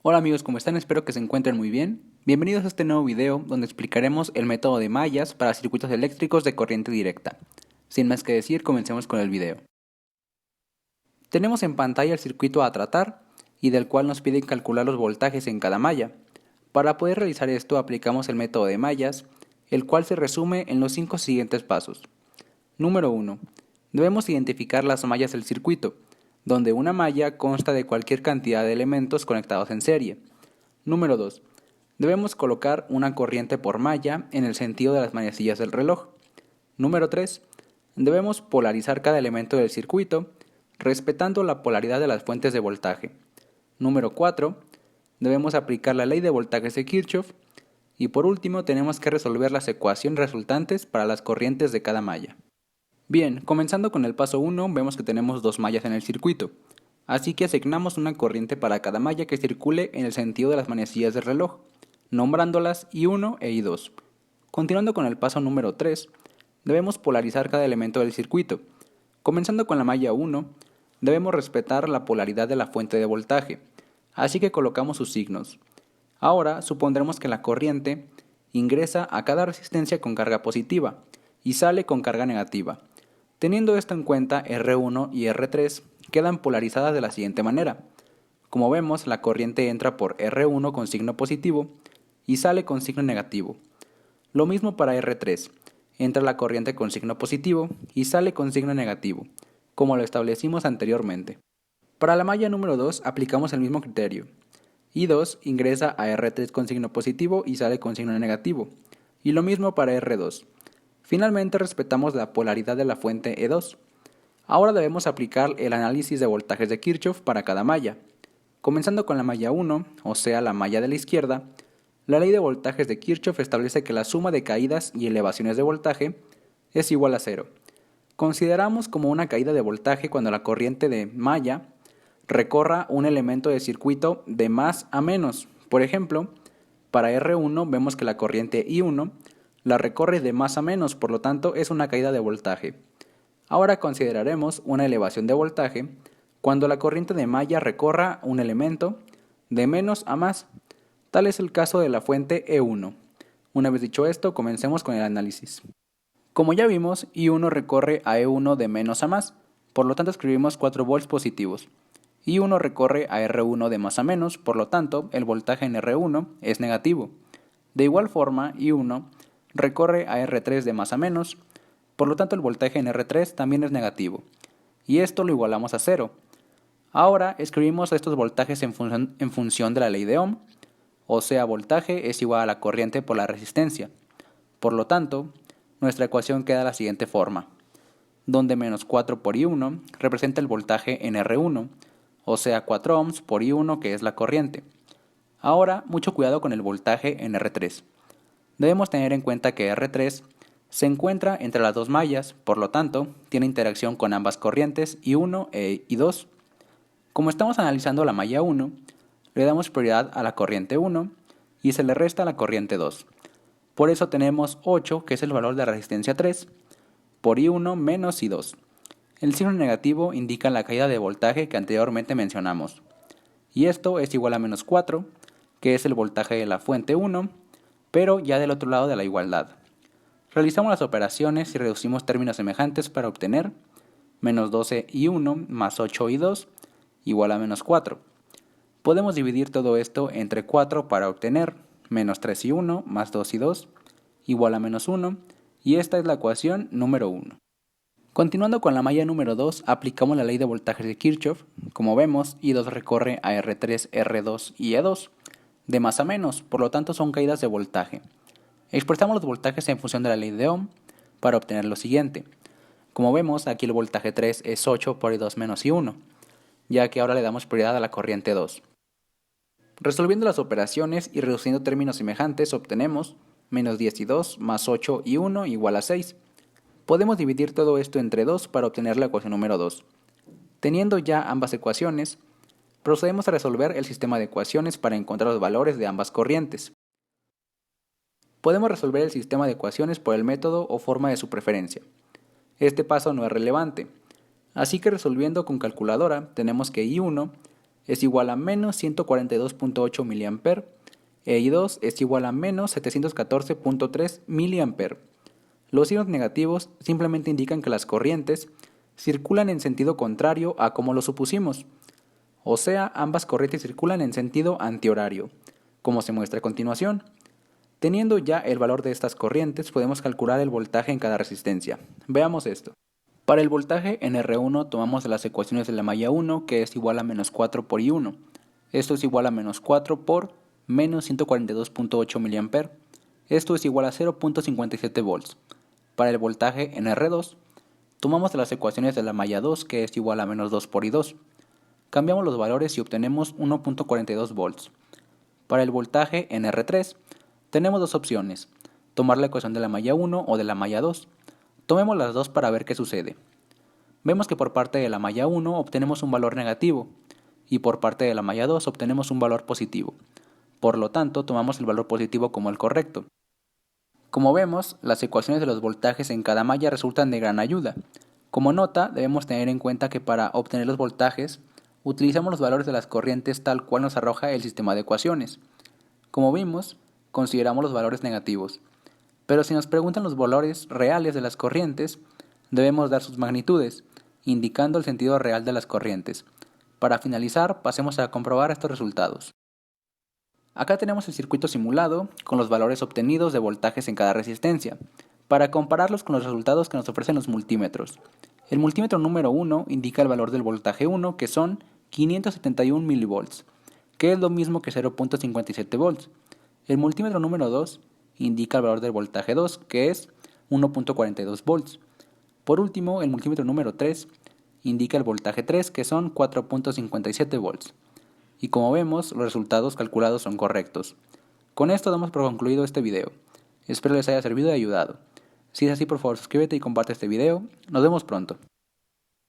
Hola amigos, ¿cómo están? Espero que se encuentren muy bien. Bienvenidos a este nuevo video donde explicaremos el método de mallas para circuitos eléctricos de corriente directa. Sin más que decir, comencemos con el video. Tenemos en pantalla el circuito a tratar y del cual nos piden calcular los voltajes en cada malla. Para poder realizar esto aplicamos el método de mallas, el cual se resume en los 5 siguientes pasos. Número 1. Debemos identificar las mallas del circuito, donde una malla consta de cualquier cantidad de elementos conectados en serie. Número 2. Debemos colocar una corriente por malla en el sentido de las manecillas del reloj. Número 3. Debemos polarizar cada elemento del circuito, respetando la polaridad de las fuentes de voltaje. Número 4. Debemos aplicar la ley de voltajes de Kirchhoff. Y por último, tenemos que resolver las ecuaciones resultantes para las corrientes de cada malla. Bien, comenzando con el paso 1, vemos que tenemos dos mallas en el circuito, así que asignamos una corriente para cada malla que circule en el sentido de las manecillas del reloj, nombrándolas I1 e I2. Continuando con el paso número 3, debemos polarizar cada elemento del circuito. Comenzando con la malla 1, debemos respetar la polaridad de la fuente de voltaje, así que colocamos sus signos. Ahora supondremos que la corriente ingresa a cada resistencia con carga positiva y sale con carga negativa. Teniendo esto en cuenta, R1 y R3 quedan polarizadas de la siguiente manera. Como vemos, la corriente entra por R1 con signo positivo y sale con signo negativo. Lo mismo para R3, entra la corriente con signo positivo y sale con signo negativo, como lo establecimos anteriormente. Para la malla número 2 aplicamos el mismo criterio. I2 ingresa a R3 con signo positivo y sale con signo negativo, y lo mismo para R2. Finalmente respetamos la polaridad de la fuente E2. Ahora debemos aplicar el análisis de voltajes de Kirchhoff para cada malla. Comenzando con la malla 1, o sea la malla de la izquierda, la ley de voltajes de Kirchhoff establece que la suma de caídas y elevaciones de voltaje es igual a 0. Consideramos como una caída de voltaje cuando la corriente de malla recorra un elemento de circuito de más a menos. Por ejemplo, para R1 vemos que la corriente I1 la recorre de más a menos, por lo tanto es una caída de voltaje. Ahora consideraremos una elevación de voltaje cuando la corriente de malla recorra un elemento de menos a más. Tal es el caso de la fuente E1. Una vez dicho esto, comencemos con el análisis. Como ya vimos, I1 recorre a E1 de menos a más, por lo tanto escribimos 4 volts positivos. I1 recorre a R1 de más a menos, por lo tanto el voltaje en R1 es negativo. De igual forma, I1 recorre a R3 de más a menos, por lo tanto el voltaje en R3 también es negativo, y esto lo igualamos a 0. Ahora escribimos estos voltajes en función de la ley de Ohm, o sea, voltaje es igual a la corriente por la resistencia. Por lo tanto, nuestra ecuación queda de la siguiente forma, donde menos 4 por I1 representa el voltaje en R1, o sea 4 ohms por I1 que es la corriente. Ahora, mucho cuidado con el voltaje en R3. Debemos tener en cuenta que R3 se encuentra entre las dos mallas, por lo tanto, tiene interacción con ambas corrientes I1 e I2. Como estamos analizando la malla 1, le damos prioridad a la corriente 1 y se le resta a la corriente 2. Por eso tenemos 8, que es el valor de la resistencia 3, por I1 menos I2. El signo negativo indica la caída de voltaje que anteriormente mencionamos. Y esto es igual a menos 4, que es el voltaje de la fuente 1, pero ya del otro lado de la igualdad. Realizamos las operaciones y reducimos términos semejantes para obtener menos 12i1 más 8i2 igual a menos 4. Podemos dividir todo esto entre 4 para obtener menos 3i1 más 2i2 igual a menos 1, y esta es la ecuación número 1. Continuando con la malla número 2, aplicamos la ley de voltajes de Kirchhoff. Como vemos, I2 recorre a R3, R2 y E2 de más a menos, por lo tanto son caídas de voltaje. Expresamos los voltajes en función de la ley de Ohm para obtener lo siguiente. Como vemos, aquí el voltaje 3 es 8 por I2 menos I1, ya que ahora le damos prioridad a la corriente 2. Resolviendo las operaciones y reduciendo términos semejantes, obtenemos menos 10i2 más 8i1 igual a 6. Podemos dividir todo esto entre 2 para obtener la ecuación número 2. Teniendo ya ambas ecuaciones, procedemos a resolver el sistema de ecuaciones para encontrar los valores de ambas corrientes. Podemos resolver el sistema de ecuaciones por el método o forma de su preferencia. Este paso no es relevante, así que resolviendo con calculadora tenemos que I1 es igual a menos 142.8 mA e I2 es igual a menos 714.3 mA. Los signos negativos simplemente indican que las corrientes circulan en sentido contrario a como lo supusimos, o sea, ambas corrientes circulan en sentido antihorario, como se muestra a continuación. Teniendo ya el valor de estas corrientes, podemos calcular el voltaje en cada resistencia. Veamos esto. Para el voltaje en R1 tomamos las ecuaciones de la malla 1, que es igual a menos 4 por I1. Esto es igual a menos 4 por menos 142.8 mA. Esto es igual a 0.57 volts. Para el voltaje en R2, tomamos las ecuaciones de la malla 2, que es igual a menos 2 por I2. Cambiamos los valores y obtenemos 1.42 volts. Para el voltaje en R3, tenemos dos opciones, tomar la ecuación de la malla 1 o de la malla 2. Tomemos las dos para ver qué sucede. Vemos que por parte de la malla 1 obtenemos un valor negativo y por parte de la malla 2 obtenemos un valor positivo. Por lo tanto, tomamos el valor positivo como el correcto. Como vemos, las ecuaciones de los voltajes en cada malla resultan de gran ayuda. Como nota, debemos tener en cuenta que para obtener los voltajes, utilizamos los valores de las corrientes tal cual nos arroja el sistema de ecuaciones. Como vimos, consideramos los valores negativos. Pero si nos preguntan los valores reales de las corrientes, debemos dar sus magnitudes, indicando el sentido real de las corrientes. Para finalizar, pasemos a comprobar estos resultados. Acá tenemos el circuito simulado con los valores obtenidos de voltajes en cada resistencia, para compararlos con los resultados que nos ofrecen los multímetros. El multímetro número 1 indica el valor del voltaje 1, que son 571 mV, que es lo mismo que 0.57 volts. El multímetro número 2 indica el valor del voltaje 2, que es 1.42 volts. Por último, el multímetro número 3 indica el voltaje 3, que son 4.57 volts. Y como vemos, los resultados calculados son correctos. Con esto damos por concluido este video. Espero les haya servido y ayudado. Si es así, por favor suscríbete y comparte este video. Nos vemos pronto.